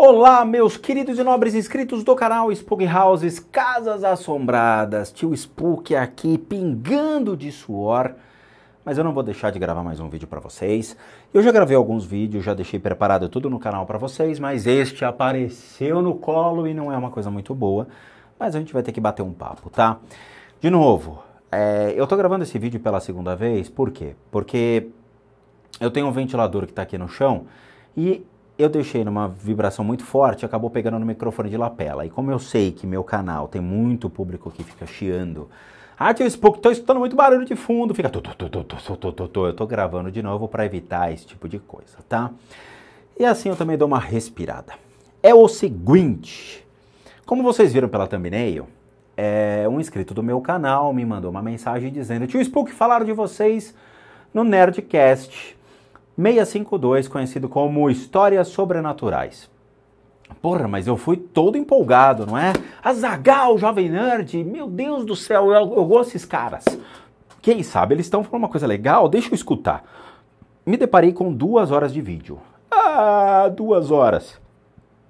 Olá, meus queridos e nobres inscritos do canal Spook Houses, Casas Assombradas. Tio Spook aqui, pingando de suor. Mas eu não vou deixar de gravar mais um vídeo pra vocês. Eu já gravei alguns vídeos, já deixei preparado tudo no canal pra vocês, mas este apareceu no colo e não é uma coisa muito boa. Mas a gente vai ter que bater um papo, tá? De novo, eu tô gravando esse vídeo pela segunda vez, por quê? Porque eu tenho um ventilador que tá aqui no chão e eu deixei numa vibração muito forte, acabou pegando no microfone de lapela. E como eu sei que meu canal tem muito público que fica chiando, tio Spook, tô escutando muito barulho de fundo, fica eu tô gravando de novo para evitar esse tipo de coisa, tá? E assim eu também dou uma respirada. É o seguinte, como vocês viram pela thumbnail, um inscrito do meu canal me mandou uma mensagem dizendo: Tio Spook, falaram de vocês no Nerdcast 652, conhecido como Histórias Sobrenaturais. Porra, mas eu fui todo empolgado, não é? Azaghal, Jovem Nerd, meu Deus do céu, eu gosto desses caras. Quem sabe, eles estão falando uma coisa legal, deixa eu escutar. Me deparei com 2 horas de vídeo. 2 horas.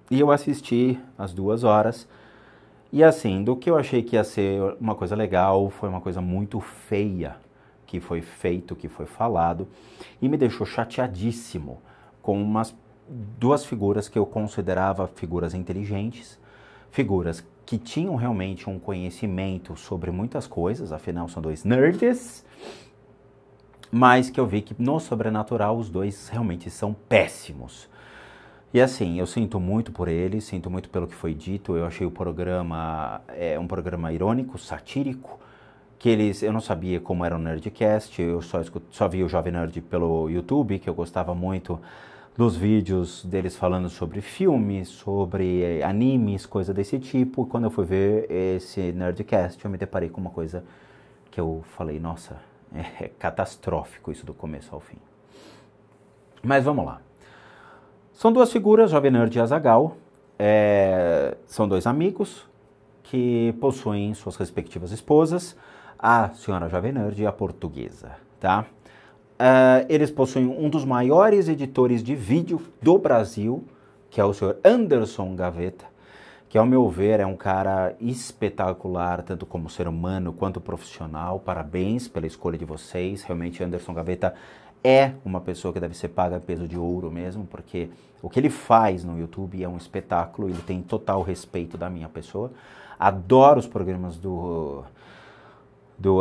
E eu assisti as 2 horas. E assim, do que eu achei que ia ser uma coisa legal, foi uma coisa muito feia que foi feito, que foi falado, e me deixou chateadíssimo com umas 2 figuras que eu considerava figuras inteligentes, figuras que tinham realmente um conhecimento sobre muitas coisas, afinal são 2 nerds, mas que eu vi que no sobrenatural os 2 realmente são péssimos. E assim, eu sinto muito por eles, sinto muito pelo que foi dito, eu achei o programa um programa irônico, satírico, que eu não sabia como era o Nerdcast, eu só vi o Jovem Nerd pelo YouTube, que eu gostava muito dos vídeos deles falando sobre filmes, sobre animes, coisa desse tipo. E quando eu fui ver esse Nerdcast, eu me deparei com uma coisa que eu falei, nossa, é catastrófico isso do começo ao fim. Mas vamos lá. São 2 figuras, Jovem Nerd e Azaghal, são 2 amigos que possuem suas respectivas esposas, a senhora Jovem Nerd e a portuguesa, tá? Eles possuem um dos maiores editores de vídeo do Brasil, que é o senhor Anderson Gaveta, que ao meu ver é um cara espetacular, tanto como ser humano quanto profissional. Parabéns pela escolha de vocês, realmente Anderson Gaveta é uma pessoa que deve ser paga a peso de ouro mesmo, porque o que ele faz no YouTube é um espetáculo, ele tem total respeito da minha pessoa. Adoro os programas do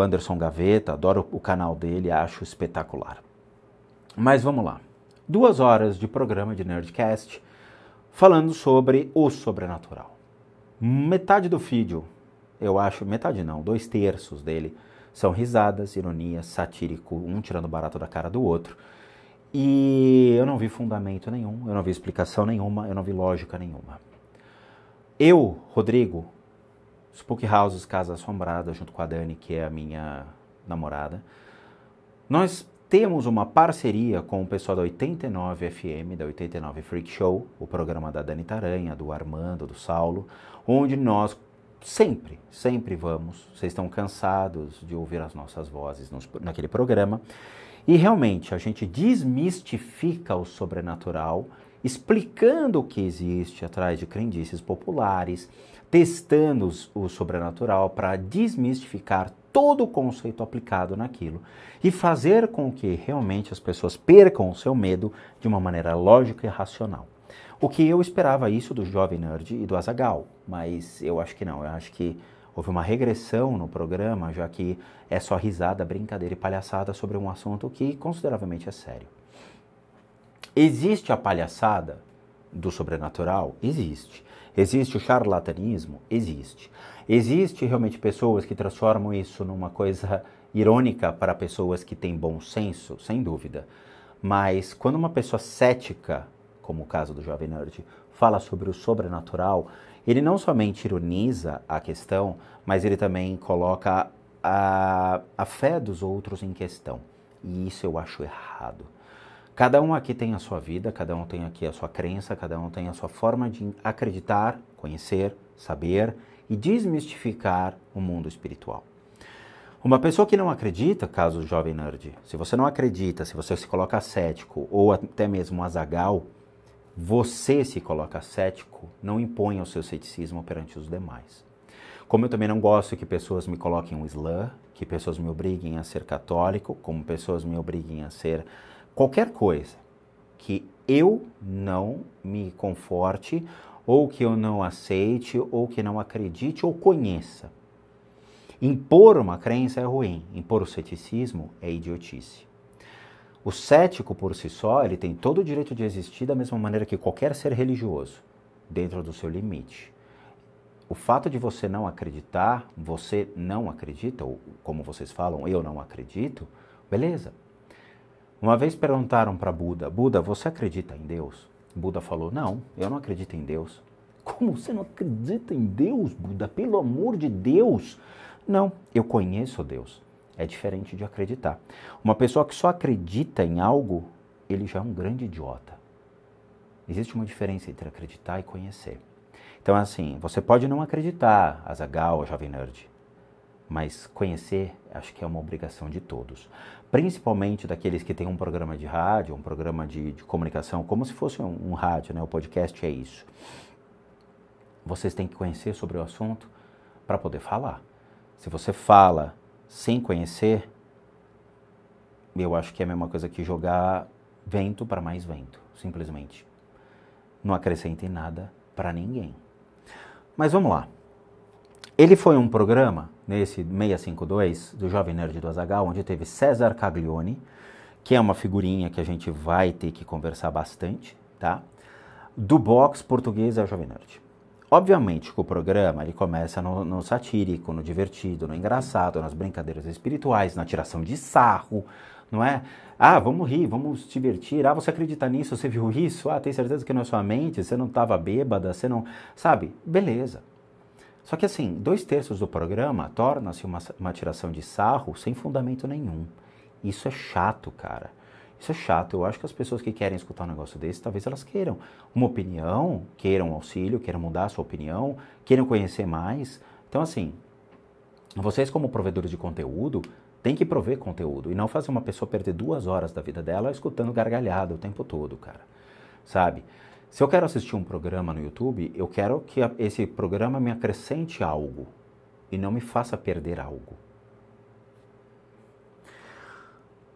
Anderson Gaveta, adoro o canal dele, acho espetacular. Mas vamos lá. 2 horas de programa de Nerdcast falando sobre o sobrenatural. Metade do vídeo, eu acho, metade não, 2/3 dele são risadas, ironias, satírico, um tirando barato da cara do outro. E eu não vi fundamento nenhum, eu não vi explicação nenhuma, eu não vi lógica nenhuma. Eu, Rodrigo, Spook Houses, Casa Assombrada, junto com a Dani, que é a minha namorada, nós temos uma parceria com o pessoal da 89 FM, da 89 Freak Show, o programa da Dani Taranha, do Armando, do Saulo, onde nós sempre vamos, vocês estão cansados de ouvir as nossas vozes naquele programa, e realmente a gente desmistifica o sobrenatural, explicando o que existe atrás de crendices populares, testando o sobrenatural para desmistificar todo o conceito aplicado naquilo e fazer com que realmente as pessoas percam o seu medo de uma maneira lógica e racional. O que eu esperava isso do Jovem Nerd e do Azaghal, mas eu acho que não, eu acho que houve uma regressão no programa, já que é só risada, brincadeira e palhaçada sobre um assunto que consideravelmente é sério. Existe a palhaçada do sobrenatural? Existe. Existe o charlatanismo? Existe. Existe realmente pessoas que transformam isso numa coisa irônica para pessoas que têm bom senso? Sem dúvida. Mas quando uma pessoa cética, como o caso do Jovem Nerd, fala sobre o sobrenatural, ele não somente ironiza a questão, mas ele também coloca a fé dos outros em questão. E isso eu acho errado. Cada um aqui tem a sua vida, cada um tem aqui a sua crença, cada um tem a sua forma de acreditar, conhecer, saber e desmistificar o mundo espiritual. Uma pessoa que não acredita, caso Jovem Nerd, se você não acredita, se você se coloca cético ou até mesmo Azaghal, Você se coloca cético, não imponha o seu ceticismo perante os demais. Como eu também não gosto que pessoas me coloquem um islã, que pessoas me obriguem a ser católico, como pessoas me obriguem a ser qualquer coisa que eu não me conforte, ou que eu não aceite, ou que não acredite, ou conheça. Impor uma crença é ruim, impor o ceticismo é idiotice. O cético por si só, ele tem todo o direito de existir da mesma maneira que qualquer ser religioso, dentro do seu limite. O fato de você não acreditar, você não acredita, ou como vocês falam, eu não acredito, beleza. Uma vez perguntaram para Buda, Buda, você acredita em Deus? Buda falou, não, eu não acredito em Deus. Como você não acredita em Deus, Buda? Pelo amor de Deus! Não, eu conheço Deus. É diferente de acreditar. Uma pessoa que só acredita em algo, ele já é um grande idiota. Existe uma diferença entre acreditar e conhecer. Então, assim, você pode não acreditar, Azaghal, Jovem Nerd, mas conhecer, acho que é uma obrigação de todos. Principalmente daqueles que têm um programa de rádio, um programa de comunicação, como se fosse um rádio, né? O podcast é isso. Vocês têm que conhecer sobre o assunto para poder falar. Se você fala sem conhecer, eu acho que é a mesma coisa que jogar vento para mais vento, simplesmente. Não acrescenta em nada para ninguém. Mas vamos lá. Ele foi um programa, nesse 652, do Jovem Nerd do Azaghal, onde teve César Caglione, que é uma figurinha que a gente vai ter que conversar bastante, tá? Do box português ao Jovem Nerd. Obviamente que o programa ele começa no satírico, no divertido, no engraçado, nas brincadeiras espirituais, na tiração de sarro, não é? Ah, vamos rir, vamos se divertir. Ah, você acredita nisso? Você viu isso? Ah, tem certeza que não é sua mente? Você não estava bêbada? Você não... Sabe? Beleza. Só que assim, 2/3 do programa torna-se uma tiração de sarro sem fundamento nenhum. Isso é chato, cara. Isso é chato. Eu acho que as pessoas que querem escutar um negócio desse, talvez elas queiram uma opinião, queiram auxílio, queiram mudar a sua opinião, queiram conhecer mais. Então, assim, vocês como provedores de conteúdo, têm que prover conteúdo e não fazer uma pessoa perder 2 horas da vida dela escutando gargalhada o tempo todo, cara. Sabe? Se eu quero assistir um programa no YouTube, eu quero que esse programa me acrescente algo e não me faça perder algo.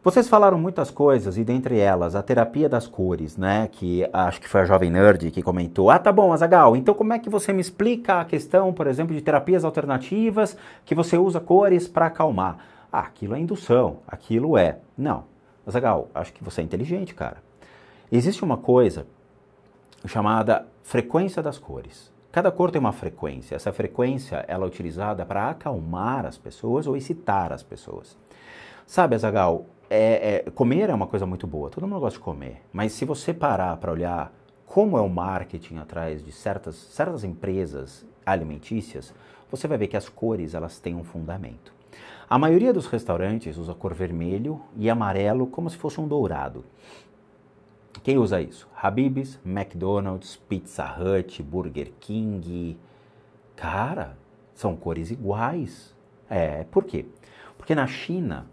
Vocês falaram muitas coisas, e dentre elas, a terapia das cores, né? Que acho que foi a Jovem Nerd que comentou. Ah, tá bom, Azaghal, então como é que você me explica a questão, por exemplo, de terapias alternativas que você usa cores para acalmar? Ah, aquilo é indução, aquilo é... Não, Azaghal, acho que você é inteligente, cara. Existe uma coisa chamada frequência das cores. Cada cor tem uma frequência. Essa frequência ela é utilizada para acalmar as pessoas ou excitar as pessoas. Sabe, Azaghal, comer é uma coisa muito boa, todo mundo gosta de comer, mas se você parar para olhar como é o marketing atrás de certas empresas alimentícias, você vai ver que as cores elas têm um fundamento. A maioria dos restaurantes usa cor vermelho e amarelo como se fosse um dourado. Quem usa isso? Habib's, McDonald's, Pizza Hut, Burger King. Cara, são cores iguais. Por quê? Porque na China,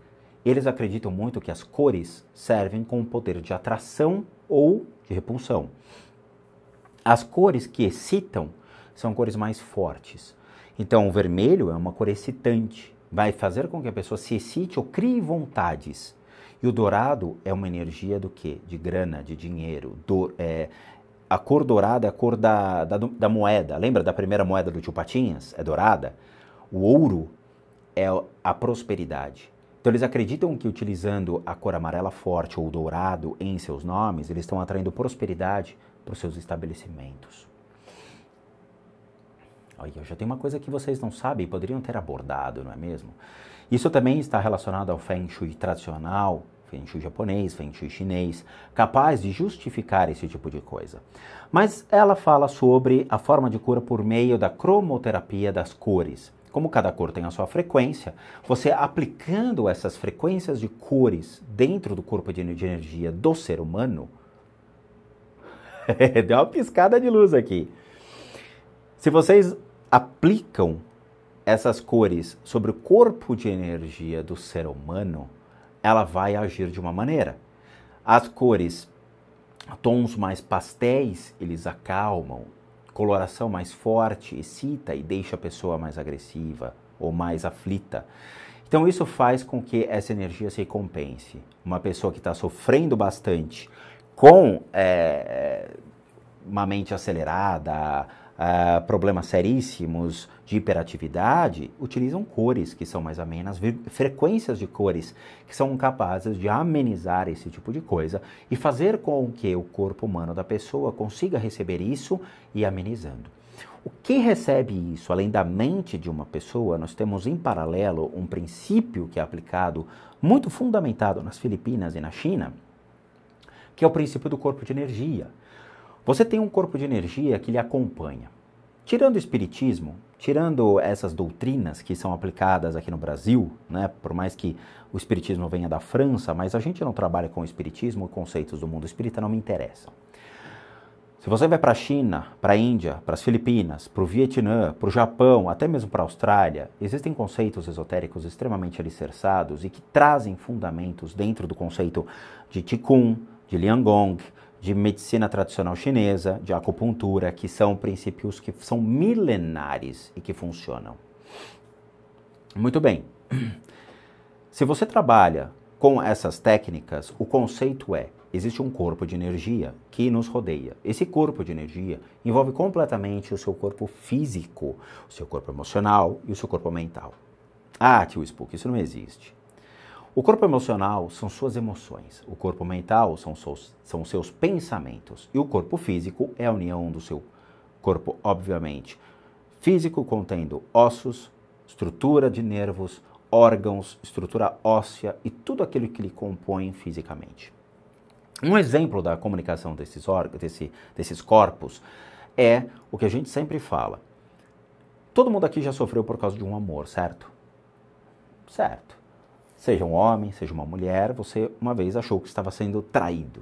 eles acreditam muito que as cores servem com o poder de atração ou de repulsão. As cores que excitam são cores mais fortes. Então, o vermelho é uma cor excitante. Vai fazer com que a pessoa se excite ou crie vontades. E o dourado é uma energia do quê? De grana, de dinheiro. A cor dourada é a cor da moeda. Lembra da primeira moeda do Tio Patinhas? É dourada. O ouro é a prosperidade. Então eles acreditam que utilizando a cor amarela forte ou dourado em seus nomes, eles estão atraindo prosperidade para os seus estabelecimentos. Olha, já tem uma coisa que vocês não sabem e poderiam ter abordado, não é mesmo? Isso também está relacionado ao Feng Shui tradicional, Feng Shui japonês, Feng Shui chinês, capaz de justificar esse tipo de coisa. Mas ela fala sobre a forma de cura por meio da cromoterapia das cores. Como cada cor tem a sua frequência, você aplicando essas frequências de cores dentro do corpo de energia do ser humano, deu uma piscada de luz aqui. Se vocês aplicam essas cores sobre o corpo de energia do ser humano, ela vai agir de uma maneira. As cores Tons mais pastéis, eles acalmam. Coloração mais forte excita e deixa a pessoa mais agressiva ou mais aflita. Então isso faz com que essa energia se compense. Uma pessoa que está sofrendo bastante com uma mente acelerada, problemas seríssimos de hiperatividade, utilizam cores que são mais amenas, frequências de cores que são capazes de amenizar esse tipo de coisa e fazer com que o corpo humano da pessoa consiga receber isso e amenizando. O que recebe isso, além da mente de uma pessoa, nós temos em paralelo um princípio que é aplicado, muito fundamentado nas Filipinas e na China, que é o princípio do corpo de energia. Você tem um corpo de energia que lhe acompanha. Tirando o espiritismo, tirando essas doutrinas que são aplicadas aqui no Brasil, né, por mais que o espiritismo venha da França, mas a gente não trabalha com o espiritismo, conceitos do mundo espírita não me interessam. Se você vai para a China, para a Índia, para as Filipinas, para o Vietnã, para o Japão, até mesmo para a Austrália, existem conceitos esotéricos extremamente alicerçados e que trazem fundamentos dentro do conceito de Qigong, de Liangong, de medicina tradicional chinesa, de acupuntura, que são princípios que são milenares e que funcionam. Muito bem. Se você trabalha com essas técnicas, o conceito é: existe um corpo de energia que nos rodeia. Esse corpo de energia envolve completamente o seu corpo físico, o seu corpo emocional e o seu corpo mental. Ah, tio Spook, isso não existe. O corpo emocional são suas emoções, o corpo mental são os seus pensamentos e o corpo físico é a união do seu corpo, obviamente, físico contendo ossos, estrutura de nervos, órgãos, estrutura óssea e tudo aquilo que lhe compõe fisicamente. Um exemplo da comunicação desses corpos é o que a gente sempre fala. Todo mundo aqui já sofreu por causa de um amor, certo? Certo. Seja um homem, seja uma mulher, você uma vez achou que estava sendo traído.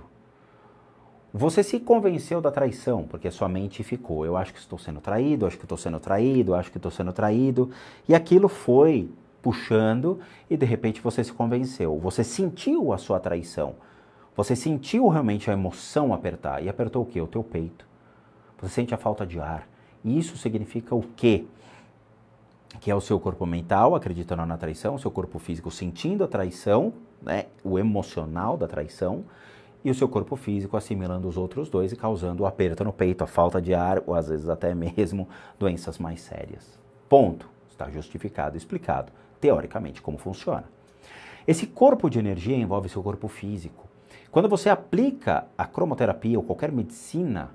Você se convenceu da traição, porque a sua mente ficou: eu acho que estou sendo traído, acho que estou sendo traído, acho que estou sendo traído. E aquilo foi puxando e de repente você se convenceu. Você sentiu a sua traição. Você sentiu realmente a emoção apertar. E apertou o quê? O teu peito. Você sente a falta de ar. E isso significa o quê? Que é o seu corpo mental acreditando na traição, o seu corpo físico sentindo a traição, né, o emocional da traição, e o seu corpo físico assimilando os outros dois e causando o aperto no peito, a falta de ar, ou às vezes até mesmo doenças mais sérias. Ponto. Está justificado, explicado, teoricamente, como funciona. Esse corpo de energia envolve seu corpo físico. Quando você aplica a cromoterapia ou qualquer medicina,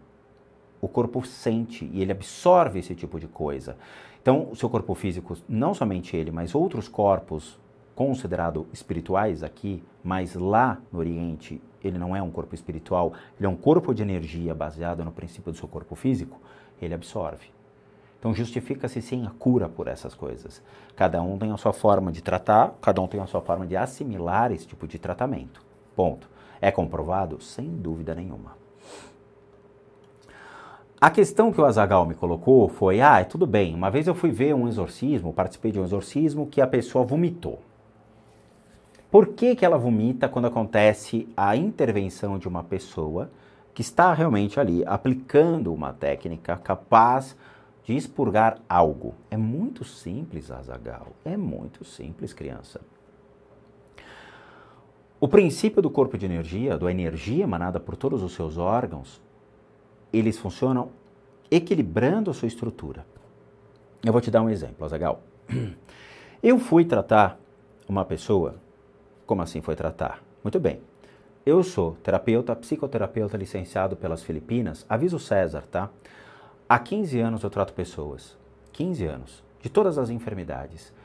o corpo sente e ele absorve esse tipo de coisa. Então, o seu corpo físico, não somente ele, mas outros corpos considerados espirituais aqui, mas lá no Oriente, ele não é um corpo espiritual, ele é um corpo de energia baseado no princípio do seu corpo físico, ele absorve. Então, justifica-se sim a cura por essas coisas. Cada um tem a sua forma de tratar, cada um tem a sua forma de assimilar esse tipo de tratamento. Ponto. É comprovado? Sem dúvida nenhuma. A questão que o Azaghal me colocou foi: tudo bem, uma vez eu fui ver um exorcismo, participei de um exorcismo que a pessoa vomitou. Por que que ela vomita quando acontece a intervenção de uma pessoa que está realmente ali aplicando uma técnica capaz de expurgar algo? É muito simples, Azaghal, é muito simples, criança. O princípio do corpo de energia, da energia emanada por todos os seus órgãos, eles funcionam equilibrando a sua estrutura. Eu vou te dar um exemplo, Azaghal. Eu fui tratar uma pessoa. Como assim foi tratar? Muito bem. Eu sou terapeuta, psicoterapeuta licenciado pelas Filipinas. Avisa o César, tá? Há 15 anos eu trato pessoas. 15 anos. De todas as enfermidades.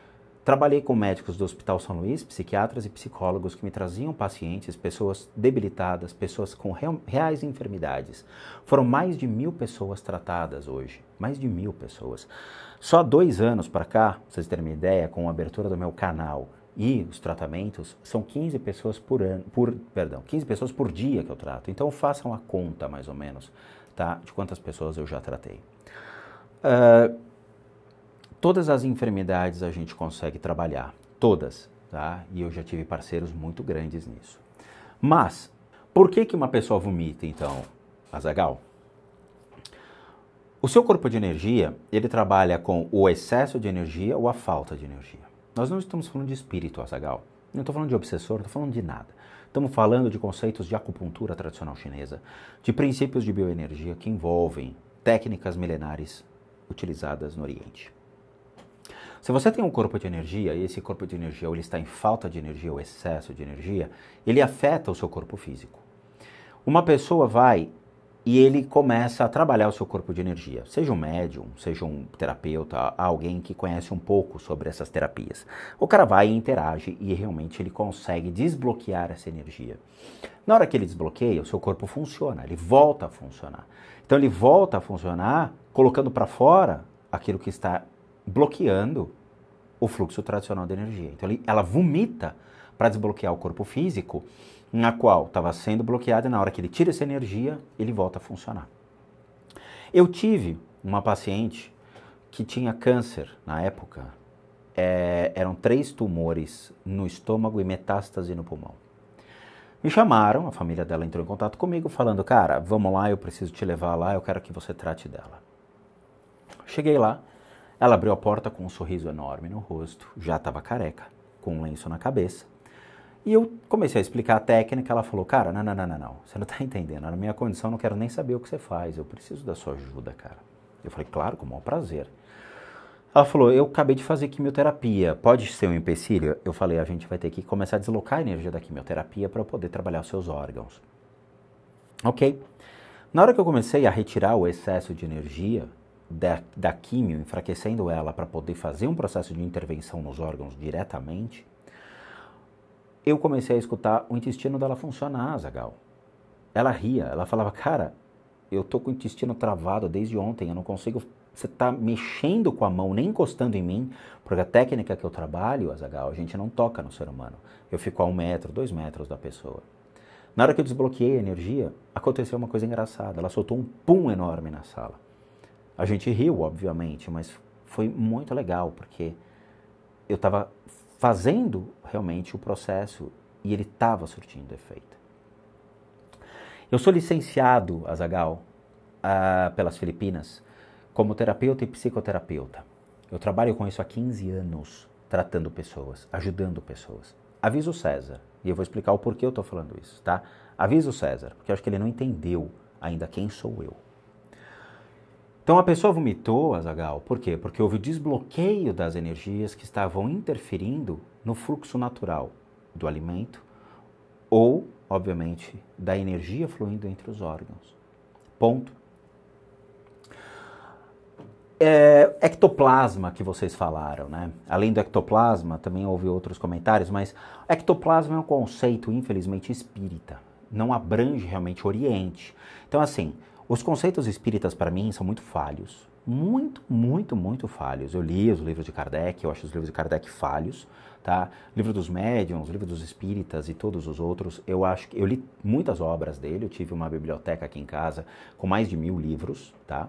Trabalhei com médicos do Hospital São Luís, psiquiatras e psicólogos que me traziam pacientes, pessoas debilitadas, pessoas com reais enfermidades. Foram mais de 1000 pessoas tratadas hoje. Mais de 1000 pessoas. Só 2 anos para cá, pra vocês terem uma ideia, com a abertura do meu canal e os tratamentos, são 15 pessoas 15 pessoas por dia que eu trato. Então façam a conta, mais ou menos, tá? De quantas pessoas eu já tratei. Todas as enfermidades a gente consegue trabalhar, todas, tá? E eu já tive parceiros muito grandes nisso. Mas, Por que uma pessoa vomita, então, Azaghal? O seu corpo de energia, ele trabalha com o excesso de energia ou a falta de energia. Nós não estamos falando de espírito, Azaghal. Não estou falando de obsessor, não estou falando de nada. Estamos falando de conceitos de acupuntura tradicional chinesa, de princípios de bioenergia que envolvem técnicas milenares utilizadas no Oriente. Se você tem um corpo de energia e esse corpo de energia ou ele está em falta de energia ou excesso de energia, ele afeta o seu corpo físico. Uma pessoa vai e ele começa a trabalhar o seu corpo de energia, seja um médium, seja um terapeuta, alguém que conhece um pouco sobre essas terapias. O cara vai e interage e realmente ele consegue desbloquear essa energia. Na hora que ele desbloqueia, o seu corpo funciona, ele volta a funcionar. Então ele volta a funcionar colocando para fora aquilo que está bloqueando o fluxo tradicional de energia. Então ela vomita para desbloquear o corpo físico, na qual estava sendo bloqueado, e na hora que ele tira essa energia, ele volta a funcionar. Eu tive uma paciente que tinha câncer na época, eram 3 tumores no estômago e metástase no pulmão. Me chamaram, a família dela entrou em contato comigo, falando, cara, vamos lá, eu preciso te levar lá, eu quero que você trate dela. Cheguei lá, ela abriu a porta com um sorriso enorme no rosto, já estava careca, com um lenço na cabeça. E eu comecei a explicar a técnica, ela falou, cara, não, você não está entendendo, na minha condição eu não quero nem saber o que você faz, eu preciso da sua ajuda, cara. Eu falei, claro, com o maior prazer. Ela falou, eu acabei de fazer quimioterapia, pode ser um empecilho? Eu falei, a gente vai ter que começar a deslocar a energia da quimioterapia para eu poder trabalhar os seus órgãos. Ok. Na hora que eu comecei a retirar o excesso de energia da quimio, enfraquecendo ela para poder fazer um processo de intervenção nos órgãos diretamente, eu comecei a escutar o intestino dela funcionar, Azaghal. Ela ria, ela falava, cara, eu tô com o intestino travado desde ontem, eu não consigo, você tá mexendo com a mão, nem encostando em mim, porque a técnica que eu trabalho, Azaghal, a gente não toca no ser humano. Eu fico a 1 metro, 2 metros da pessoa. Na hora que eu desbloqueei a energia, aconteceu uma coisa engraçada, ela soltou um pum enorme na sala. A gente riu, obviamente, mas foi muito legal, porque eu estava fazendo realmente o processo e ele estava surtindo efeito. Eu sou licenciado, Azaghal, pelas Filipinas, como terapeuta e psicoterapeuta. Eu trabalho com isso há 15 anos, tratando pessoas, ajudando pessoas. Aviso o César, e eu vou explicar o porquê eu estou falando isso, tá? Aviso o César, porque eu acho que ele não entendeu ainda quem sou eu. Então a pessoa vomitou, Azaghal, por quê? Porque houve o desbloqueio das energias que estavam interferindo no fluxo natural do alimento ou, obviamente, da energia fluindo entre os órgãos. Ponto. Ectoplasma que vocês falaram, né? Além do ectoplasma, também houve outros comentários, mas ectoplasma é um conceito, infelizmente, espírita. Não abrange realmente o Oriente. Então, assim, os conceitos espíritas, para mim, são muito falhos. Muito falhos. Eu li os livros de Kardec, eu acho os livros de Kardec falhos, tá? Livro dos médiuns, livro dos espíritas e todos os outros, eu acho que eu li muitas obras dele, eu tive uma biblioteca aqui em casa com mais de 1000 livros, tá?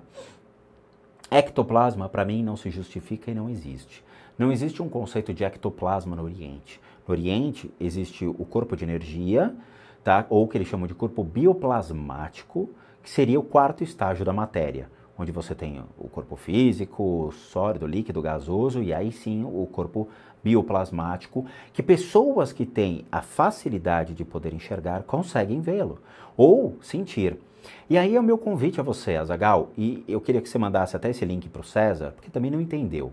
Ectoplasma, para mim, não se justifica e não existe. Não existe um conceito de ectoplasma no Oriente. No Oriente, existe o corpo de energia, tá? Ou o que eles chamam de corpo bioplasmático, que seria o 4º estágio da matéria, onde você tem o corpo físico, sólido, líquido, gasoso, e aí sim o corpo bioplasmático, que pessoas que têm a facilidade de poder enxergar conseguem vê-lo, ou sentir. E aí é o meu convite a você, Azaghal, e eu queria que você mandasse até esse link para o César, porque também não entendeu.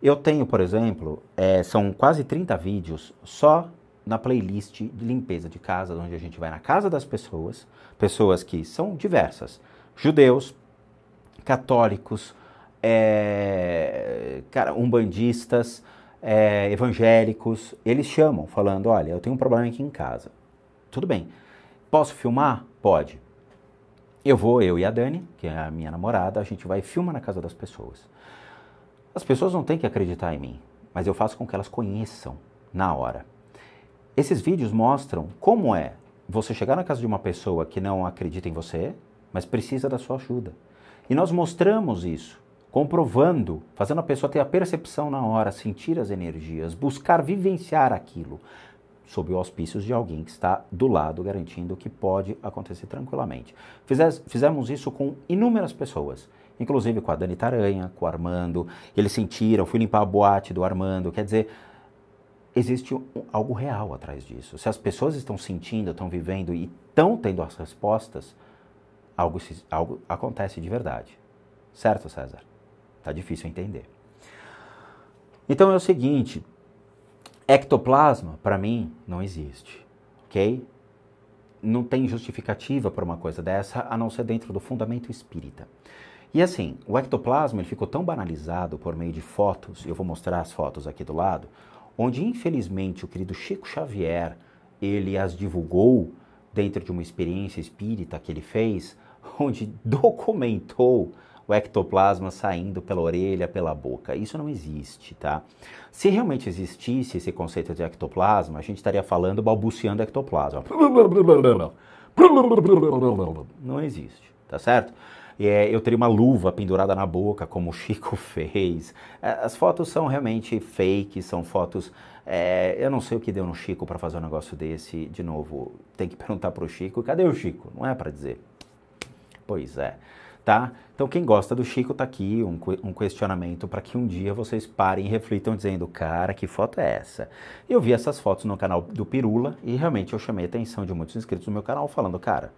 Eu tenho, por exemplo, são quase 30 vídeos só na playlist de limpeza de casa, onde a gente vai na casa das pessoas, pessoas que são diversas, judeus, católicos, umbandistas, evangélicos, eles chamam, falando, olha, eu tenho um problema aqui em casa. Tudo bem, posso filmar? Pode. Eu e a Dani, que é a minha namorada, a gente vai filmar na casa das pessoas. As pessoas não têm que acreditar em mim, mas eu faço com que elas conheçam na hora. Esses vídeos mostram como é você chegar na casa de uma pessoa que não acredita em você, mas precisa da sua ajuda. E nós mostramos isso, comprovando, fazendo a pessoa ter a percepção na hora, sentir as energias, buscar vivenciar aquilo. sob o auspícios de alguém que está do lado, garantindo que pode acontecer tranquilamente. Fizemos isso com inúmeras pessoas, inclusive com a Dani Taranha, com o Armando. Eles sentiram, fui limpar a boate do Armando. Quer dizer, existe algo real atrás disso. Se as pessoas estão sentindo, estão vivendo e estão tendo as respostas, algo acontece de verdade. Certo, César? Tá difícil entender. Então é o seguinte, ectoplasma, para mim, não existe, ok? Não tem justificativa para uma coisa dessa, a não ser dentro do fundamento espírita. E assim, o ectoplasma ele ficou tão banalizado por meio de fotos, eu vou mostrar as fotos aqui do lado, onde infelizmente o querido Chico Xavier, ele as divulgou dentro de uma experiência espírita que ele fez, onde documentou o ectoplasma saindo pela orelha, pela boca. Isso não existe, tá? Se realmente existisse esse conceito de ectoplasma, a gente estaria falando balbuciando ectoplasma. Não existe, tá certo? Eu teria uma luva pendurada na boca, como o Chico fez. As fotos são realmente fake, são fotos... eu não sei o que deu no Chico para fazer um negócio desse. De novo, tem que perguntar pro Chico. Cadê o Chico? Não é para dizer. Pois é. Tá? Então quem gosta do Chico tá aqui, um questionamento para que um dia vocês parem e reflitam dizendo, cara, que foto é essa? Eu vi essas fotos no canal do Pirula e realmente eu chamei a atenção de muitos inscritos no meu canal falando, cara,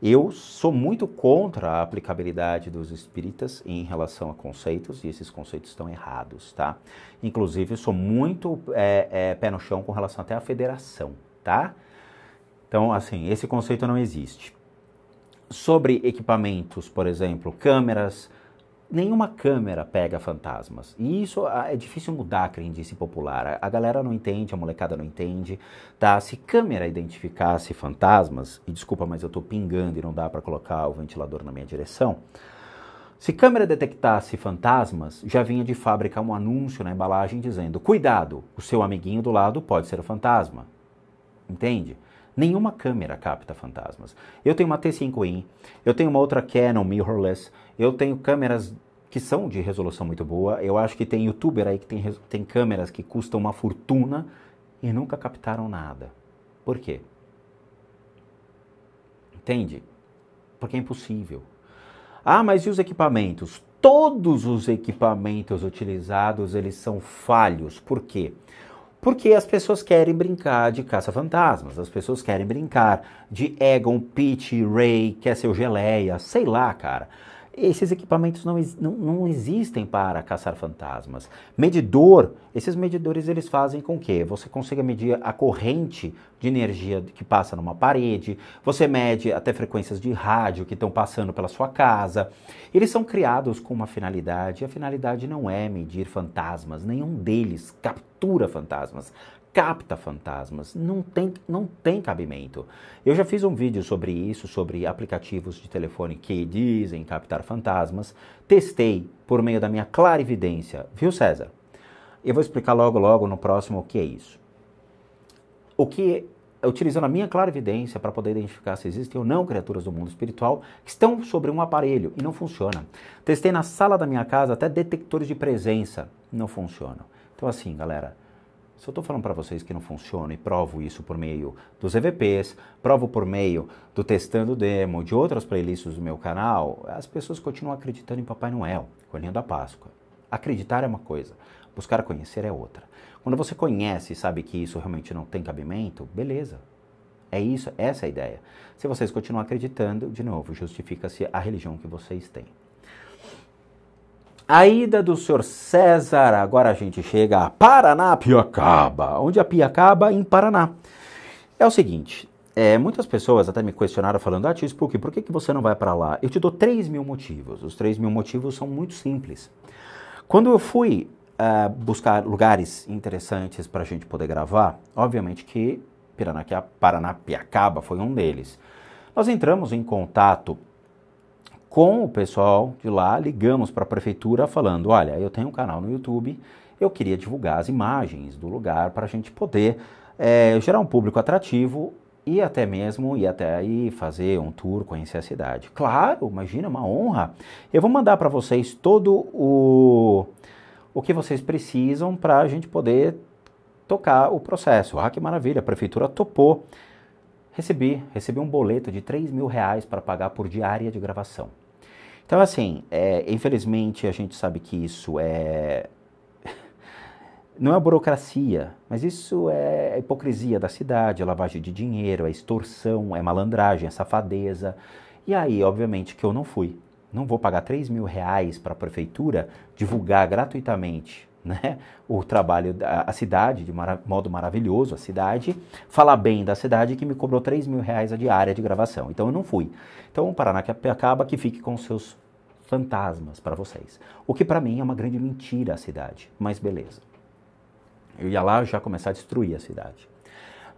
eu sou muito contra a aplicabilidade dos espíritas em relação a conceitos e esses conceitos estão errados, tá? Inclusive eu sou muito pé no chão com relação até à federação, tá? Então assim, esse conceito não existe. Sobre equipamentos, por exemplo, câmeras, nenhuma câmera pega fantasmas. E isso é difícil mudar a crendice popular. A galera não entende, a molecada não entende, tá? Se câmera identificasse fantasmas, e desculpa, mas eu tô pingando e não dá para colocar o ventilador na minha direção. Se câmera detectasse fantasmas, já vinha de fábrica um anúncio na embalagem dizendo, cuidado, o seu amiguinho do lado pode ser o fantasma. Entende? Nenhuma câmera capta fantasmas. Eu tenho uma T5i, eu tenho uma outra Canon mirrorless, eu tenho câmeras que são de resolução muito boa, eu acho que tem youtuber aí que tem câmeras que custam uma fortuna e nunca captaram nada. Por quê? Entende? Porque é impossível. Ah, mas e os equipamentos? Todos os equipamentos utilizados, eles são falhos. Por quê? Porque as pessoas querem brincar de caça-fantasmas, as pessoas querem brincar de Egon, Pete, Ray, quer ser o Geleia, sei lá, cara. Esses equipamentos não existem para caçar fantasmas. Medidor, esses medidores eles fazem com que você consiga medir a corrente de energia que passa numa parede, você mede até frequências de rádio que estão passando pela sua casa. Eles são criados com uma finalidade, e a finalidade não é medir fantasmas, nenhum deles captura fantasmas. Capta fantasmas, não tem cabimento. Eu já fiz um vídeo sobre isso, sobre aplicativos de telefone que dizem captar fantasmas. Testei por meio da minha clarividência, viu, César? Eu vou explicar logo no próximo o que é isso. Utilizando a minha clarividência para poder identificar se existem ou não criaturas do mundo espiritual que estão sobre um aparelho e não funciona. Testei na sala da minha casa até detectores de presença, não funcionam. Então assim, galera, se eu estou falando para vocês que não funciona e provo isso por meio dos EVPs, provo por meio do Testando Demo, de outras playlists do meu canal, as pessoas continuam acreditando em Papai Noel, Coelhinho da Páscoa. Acreditar é uma coisa, buscar conhecer é outra. Quando você conhece e sabe que isso realmente não tem cabimento, beleza. É isso, essa é a ideia. Se vocês continuam acreditando, de novo, justifica-se a religião que vocês têm. A ida do Sr. César, agora a gente chega a Paranapiacaba. Onde a pia acaba? Em Paraná. É o seguinte, muitas pessoas até me questionaram falando, tio Spook, por que você não vai para lá? Eu te dou 3.000 motivos. Os 3.000 motivos são muito simples. Quando eu fui buscar lugares interessantes para a gente poder gravar, obviamente que Paranapiacaba foi um deles. Nós entramos em contato com o pessoal de lá, ligamos para a prefeitura falando, olha, eu tenho um canal no YouTube, eu queria divulgar as imagens do lugar para a gente poder gerar um público atrativo e até mesmo ir até aí fazer um tour, conhecer a cidade. Claro, imagina, uma honra. Eu vou mandar para vocês todo o que vocês precisam para a gente poder tocar o processo. Ah, que maravilha, a prefeitura topou. Recebi um boleto de R$3.000 para pagar por diária de gravação. Então, assim, infelizmente a gente sabe que isso não é burocracia, mas isso é a hipocrisia da cidade, é lavagem de dinheiro, é extorsão, é malandragem, é safadeza. E aí, obviamente, que eu não fui. Não vou pagar R$3.000 para a prefeitura divulgar gratuitamente, né, o trabalho da cidade, de modo maravilhoso, a cidade, falar bem da cidade que me cobrou R$3.000 a diária de gravação. Então eu não fui. Então o Paranapiacaba que fique com seus fantasmas para vocês. O que para mim é uma grande mentira a cidade, mas beleza. Eu ia lá já começar a destruir a cidade.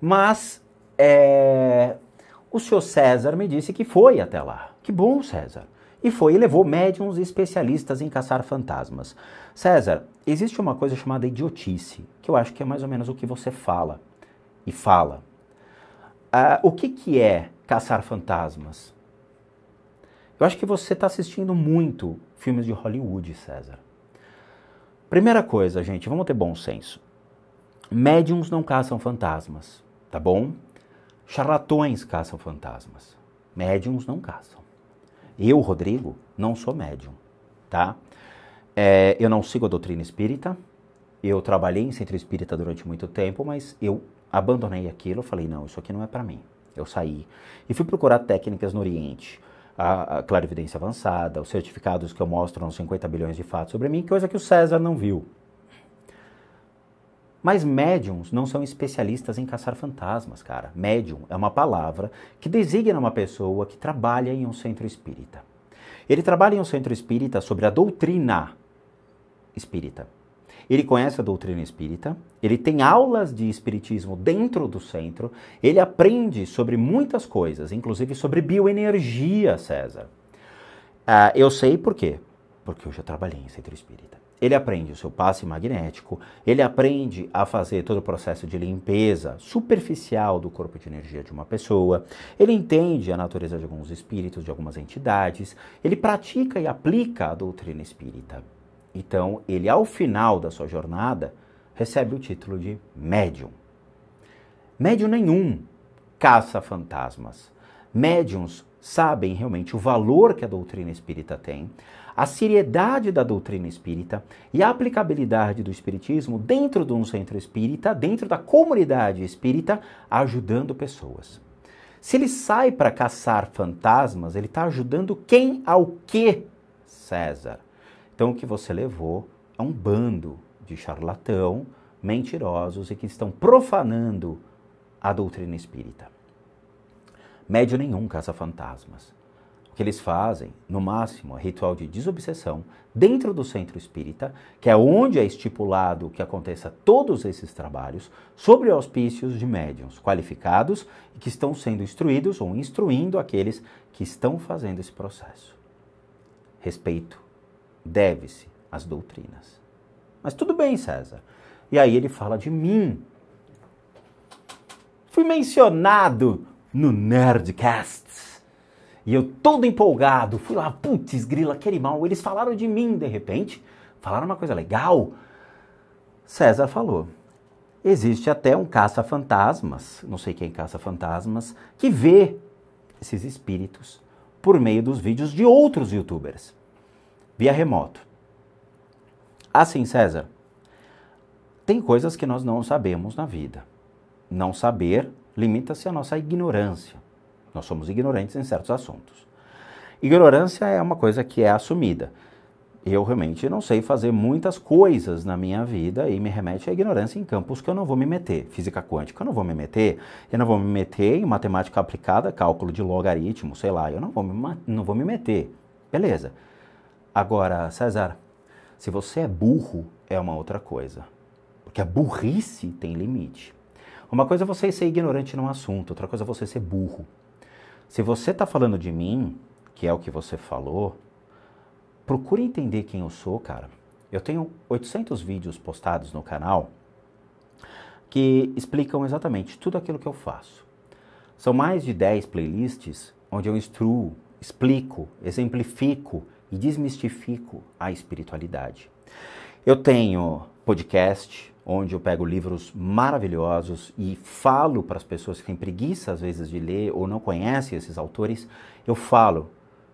Mas o senhor César me disse que foi até lá. Que bom, César. E foi e levou médiuns especialistas em caçar fantasmas. César, existe uma coisa chamada idiotice, que eu acho que é mais ou menos o que você fala. E fala. O que é caçar fantasmas? Eu acho que você está assistindo muito filmes de Hollywood, César. Primeira coisa, gente, vamos ter bom senso. Médiuns não caçam fantasmas, tá bom? Charlatões caçam fantasmas. Médiuns não caçam. Eu, Rodrigo, não sou médium, tá? Eu não sigo a doutrina espírita, eu trabalhei em centro espírita durante muito tempo, mas eu abandonei aquilo, falei, não, isso aqui não é para mim. Eu saí e fui procurar técnicas no Oriente, a clarividência avançada, os certificados que eu mostro nos 50 bilhões de fatos sobre mim, coisa que o César não viu. Mas médiums não são especialistas em caçar fantasmas, cara. Médium é uma palavra que designa uma pessoa que trabalha em um centro espírita. Ele trabalha em um centro espírita sobre a doutrina espírita. Ele conhece a doutrina espírita, ele tem aulas de espiritismo dentro do centro, ele aprende sobre muitas coisas, inclusive sobre bioenergia, César. Eu sei por quê. Porque eu já trabalhei em centro espírita. Ele aprende o seu passe magnético, ele aprende a fazer todo o processo de limpeza superficial do corpo de energia de uma pessoa, ele entende a natureza de alguns espíritos, de algumas entidades, ele pratica e aplica a doutrina espírita. Então, ele, ao final da sua jornada, recebe o título de médium. Médium nenhum caça fantasmas. Médiuns sabem realmente o valor que a doutrina espírita tem, a seriedade da doutrina espírita e a aplicabilidade do espiritismo dentro de um centro espírita, dentro da comunidade espírita, ajudando pessoas. Se ele sai para caçar fantasmas, ele está ajudando quem ao quê, César? Então o que você levou é um bando de charlatão, mentirosos e que estão profanando a doutrina espírita. Médium nenhum caça fantasmas. O que eles fazem, no máximo, é ritual de desobsessão dentro do centro espírita, que é onde é estipulado que aconteça todos esses trabalhos, sobre auspícios de médiuns qualificados e que estão sendo instruídos ou instruindo aqueles que estão fazendo esse processo. Respeito deve-se às doutrinas. Mas tudo bem, César. E aí ele fala de mim. Fui mencionado no Nerdcast. E eu todo empolgado, fui lá, putz, grila, que animal. Eles falaram de mim, de repente, falaram uma coisa legal. César falou, existe até um caça-fantasmas, não sei quem caça-fantasmas, que vê esses espíritos por meio dos vídeos de outros youtubers, via remoto. Assim, César, tem coisas que nós não sabemos na vida. Não saber limita-se à nossa ignorância. Nós somos ignorantes em certos assuntos. Ignorância é uma coisa que é assumida. Eu realmente não sei fazer muitas coisas na minha vida e me remete à ignorância em campos que eu não vou me meter. Física quântica eu não vou me meter. Eu não vou me meter em matemática aplicada, cálculo de logaritmo, sei lá. Eu não vou me meter. Beleza. Agora, César, se você é burro, é uma outra coisa. Porque a burrice tem limite. Uma coisa é você ser ignorante num assunto, outra coisa é você ser burro. Se você está falando de mim, que é o que você falou, procure entender quem eu sou, cara. Eu tenho 800 vídeos postados no canal que explicam exatamente tudo aquilo que eu faço. São mais de 10 playlists onde eu instruo, explico, exemplifico e desmistifico a espiritualidade. Eu tenho podcast, onde eu pego livros maravilhosos e falo para as pessoas que têm preguiça, às vezes, de ler ou não conhecem esses autores, eu falo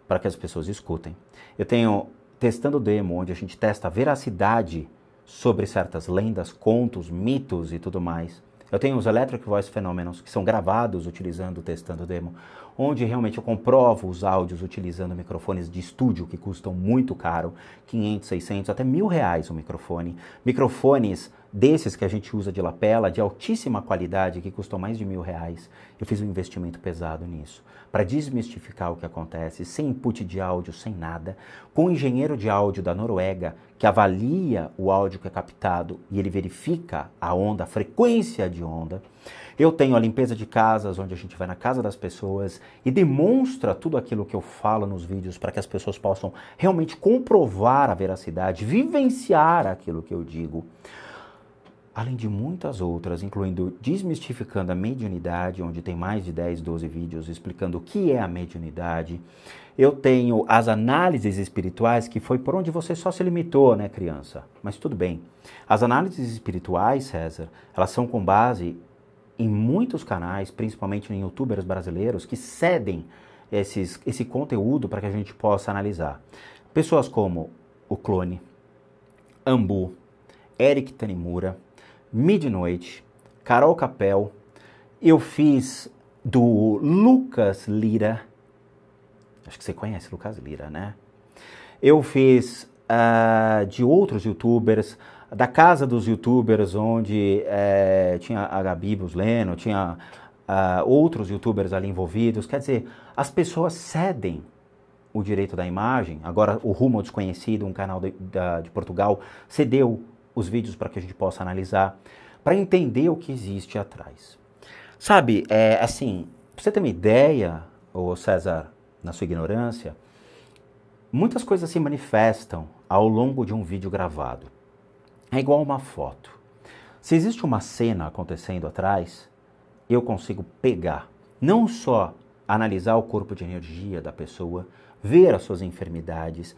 para que as pessoas escutem. Eu tenho Testando Demo, onde a gente testa a veracidade sobre certas lendas, contos, mitos e tudo mais. Eu tenho os Electric Voice Phenomenons, que são gravados utilizando o Testando Demo, onde realmente eu comprovo os áudios utilizando microfones de estúdio que custam muito caro, 500, 600, até R$1.000 o microfone. Microfones desses que a gente usa de lapela, de altíssima qualidade, que custam mais de R$1.000. Eu fiz um investimento pesado nisso, para desmistificar o que acontece, sem input de áudio, sem nada, com um engenheiro de áudio da Noruega, que avalia o áudio que é captado e ele verifica a onda, a frequência de onda. Eu tenho a limpeza de casas, onde a gente vai na casa das pessoas e demonstra tudo aquilo que eu falo nos vídeos para que as pessoas possam realmente comprovar a veracidade, vivenciar aquilo que eu digo. Além de muitas outras, incluindo Desmistificando a Mediunidade, onde tem mais de 10, 12 vídeos explicando o que é a mediunidade. Eu tenho as análises espirituais, que foi por onde você só se limitou, né, criança? Mas tudo bem. As análises espirituais, César, elas são com base em muitos canais, principalmente em youtubers brasileiros, que cedem esse conteúdo para que a gente possa analisar. Pessoas como o Clone, Ambu, Eric Tanimura, Midnoite, Carol Capel, eu fiz do Lucas Lira, acho que você conhece Lucas Lira, né? Eu fiz de outros youtubers, da casa dos youtubers, onde tinha a Gabi Busleno, tinha outros youtubers ali envolvidos. Quer dizer, as pessoas cedem o direito da imagem. Agora o Rumo ao Desconhecido, um canal de Portugal, cedeu os vídeos para que a gente possa analisar, para entender o que existe atrás. Sabe, assim, para você ter uma ideia, ô César, na sua ignorância, muitas coisas se manifestam ao longo de um vídeo gravado. É igual uma foto. Se existe uma cena acontecendo atrás, eu consigo pegar, não só analisar o corpo de energia da pessoa, ver as suas enfermidades,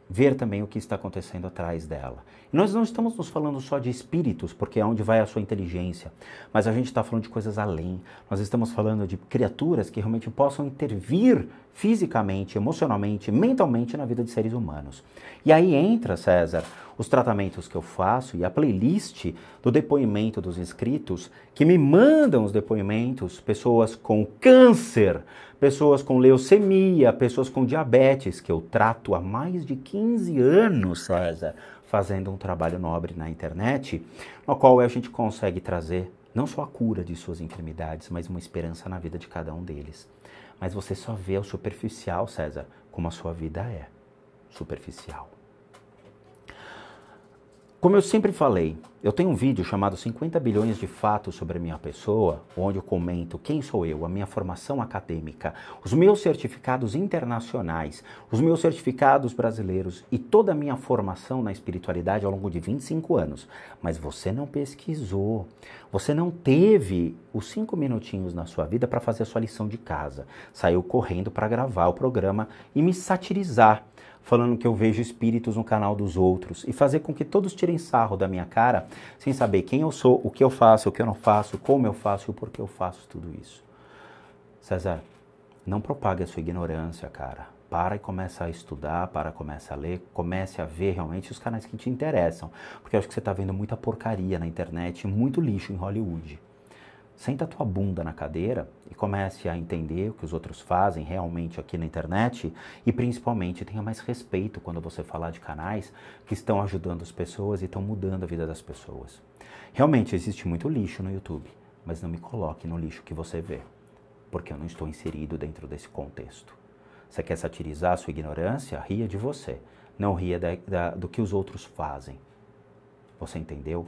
ver também o que está acontecendo atrás dela. E nós não estamos nos falando só de espíritos, porque é onde vai a sua inteligência, mas a gente está falando de coisas além. Nós estamos falando de criaturas que realmente possam intervir fisicamente, emocionalmente, mentalmente na vida de seres humanos. E aí entra, César, os tratamentos que eu faço e a playlist do depoimento dos inscritos que me mandam os depoimentos, pessoas com câncer, pessoas com leucemia, pessoas com diabetes, que eu trato há mais de 15 anos, César, fazendo um trabalho nobre na internet, no qual a gente consegue trazer não só a cura de suas enfermidades, mas uma esperança na vida de cada um deles. Mas você só vê o superficial, César, como a sua vida é superficial. Como eu sempre falei, eu tenho um vídeo chamado 50 bilhões de fatos sobre a minha pessoa, onde eu comento quem sou eu, a minha formação acadêmica, os meus certificados internacionais, os meus certificados brasileiros e toda a minha formação na espiritualidade ao longo de 25 anos. Mas você não pesquisou, você não teve os 5 minutinhos na sua vida para fazer a sua lição de casa. Saiu correndo para gravar o programa e me satirizar, falando que eu vejo espíritos no canal dos outros e fazer com que todos tirem sarro da minha cara sem saber quem eu sou, o que eu faço, o que eu não faço, como eu faço e o porquê eu faço tudo isso. César, não propague a sua ignorância, cara. Para e começa a estudar, começa a ler, comece a ver realmente os canais que te interessam. Porque eu acho que você está vendo muita porcaria na internet, muito lixo em Hollywood. Senta a tua bunda na cadeira e comece a entender o que os outros fazem realmente aqui na internet e principalmente tenha mais respeito quando você falar de canais que estão ajudando as pessoas e estão mudando a vida das pessoas. Realmente existe muito lixo no YouTube, mas não me coloque no lixo que você vê, porque eu não estou inserido dentro desse contexto. Você quer satirizar a sua ignorância? Ria de você, não ria do que os outros fazem. Você entendeu?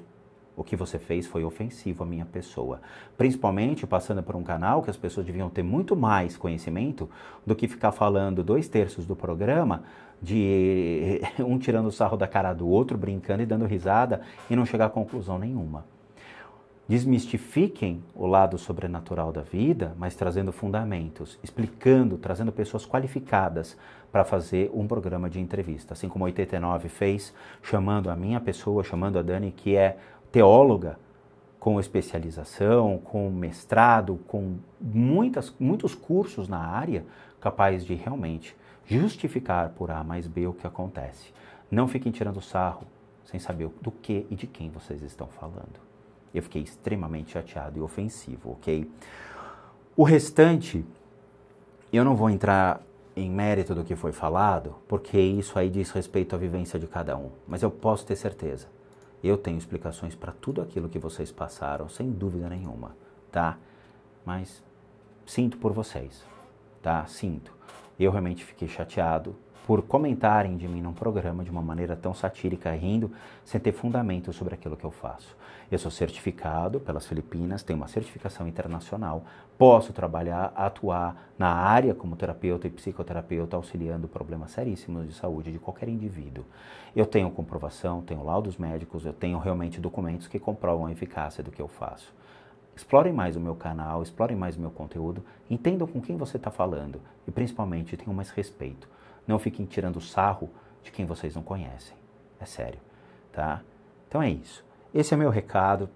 O que você fez foi ofensivo à minha pessoa. Principalmente passando por um canal que as pessoas deviam ter muito mais conhecimento do que ficar falando 2/3 do programa de um tirando o sarro da cara do outro, brincando e dando risada e não chegar a conclusão nenhuma. Desmistifiquem o lado sobrenatural da vida, mas trazendo fundamentos, explicando, trazendo pessoas qualificadas para fazer um programa de entrevista. Assim como 89 fez, chamando a minha pessoa, chamando a Dani, que é teóloga, com especialização, com mestrado, com muitos cursos na área, capaz de realmente justificar por A mais B o que acontece. Não fiquem tirando sarro sem saber do que e de quem vocês estão falando. Eu fiquei extremamente chateado e ofensivo, ok? O restante, eu não vou entrar em mérito do que foi falado, porque isso aí diz respeito à vivência de cada um. Mas eu posso ter certeza, eu tenho explicações para tudo aquilo que vocês passaram, sem dúvida nenhuma, tá? Mas sinto por vocês, tá? Sinto. Eu realmente fiquei chateado por comentarem de mim num programa de uma maneira tão satírica, rindo, sem ter fundamento sobre aquilo que eu faço. Eu sou certificado pelas Filipinas, tenho uma certificação internacional, posso trabalhar, atuar na área como terapeuta e psicoterapeuta, auxiliando problemas seríssimos de saúde de qualquer indivíduo. Eu tenho comprovação, tenho laudos médicos, eu tenho realmente documentos que comprovam a eficácia do que eu faço. Explorem mais o meu canal, explorem mais o meu conteúdo, entendam com quem você está falando e principalmente tenham mais respeito. Não fiquem tirando sarro de quem vocês não conhecem. É sério, tá? Então é isso. Esse é meu recado.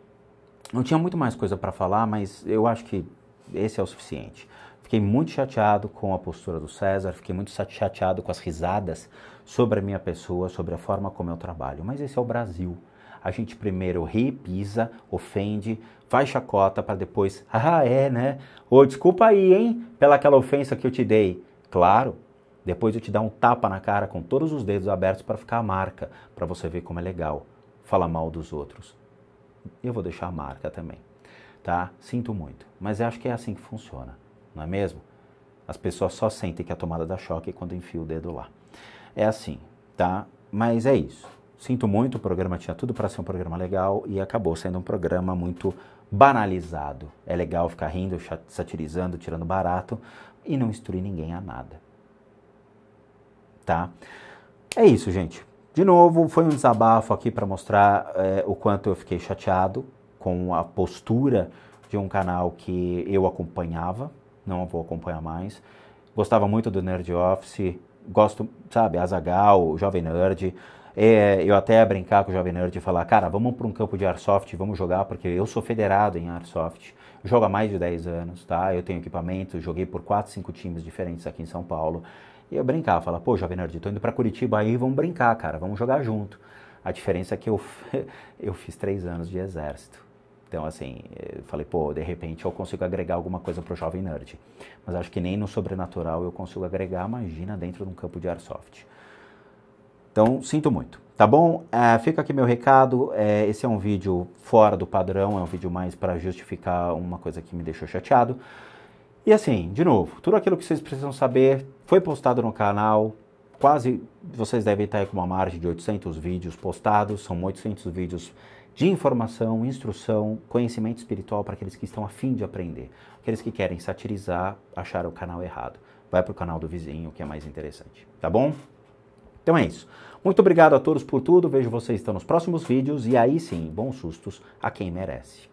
Não tinha muito mais coisa para falar, mas eu acho que esse é o suficiente. Fiquei muito chateado com a postura do César, fiquei muito chateado com as risadas sobre a minha pessoa, sobre a forma como eu trabalho. Mas esse é o Brasil. A gente primeiro ri, pisa, ofende, faz chacota para depois, né? Ô, desculpa aí, hein, pela aquela ofensa que eu te dei. Claro. Depois eu te dar um tapa na cara com todos os dedos abertos para ficar a marca, para você ver como é legal falar mal dos outros. Eu vou deixar a marca também, tá? Sinto muito, mas eu acho que é assim que funciona, não é mesmo? As pessoas só sentem que a tomada dá choque quando enfia o dedo lá. É assim, tá? Mas é isso. Sinto muito, o programa tinha tudo para ser um programa legal e acabou sendo um programa muito banalizado. É legal ficar rindo, satirizando, tirando barato e não instruir ninguém a nada. Tá? É isso, gente. De novo, foi um desabafo aqui para mostrar o quanto eu fiquei chateado com a postura de um canal que eu acompanhava, não vou acompanhar mais. Gostava muito do Nerd Office, gosto, sabe, Azaghal, Jovem Nerd. Eu até ia brincar com o Jovem Nerd e falar, cara, vamos para um campo de Airsoft, vamos jogar, porque eu sou federado em Airsoft, jogo há mais de 10 anos, tá? Eu tenho equipamento, joguei por 4, 5 times diferentes aqui em São Paulo. E eu brincava, falava, pô, Jovem Nerd, tô indo pra Curitiba aí, vamos brincar, cara, vamos jogar junto. A diferença é que eu fiz 3 anos de exército. Então, assim, eu falei, pô, de repente eu consigo agregar alguma coisa pro Jovem Nerd. Mas acho que nem no sobrenatural eu consigo agregar, imagina, dentro de um campo de Airsoft. Então, sinto muito, tá bom? Fica aqui meu recado, esse é um vídeo fora do padrão, é um vídeo mais para justificar uma coisa que me deixou chateado. E assim, de novo, tudo aquilo que vocês precisam saber foi postado no canal, quase, vocês devem estar aí com uma margem de 800 vídeos postados, são 800 vídeos de informação, instrução, conhecimento espiritual para aqueles que estão a fim de aprender. Aqueles que querem satirizar, acharam o canal errado. Vai para o canal do vizinho, que é mais interessante, tá bom? Então é isso. Muito obrigado a todos por tudo, vejo vocês então nos próximos vídeos e aí sim, bons sustos a quem merece.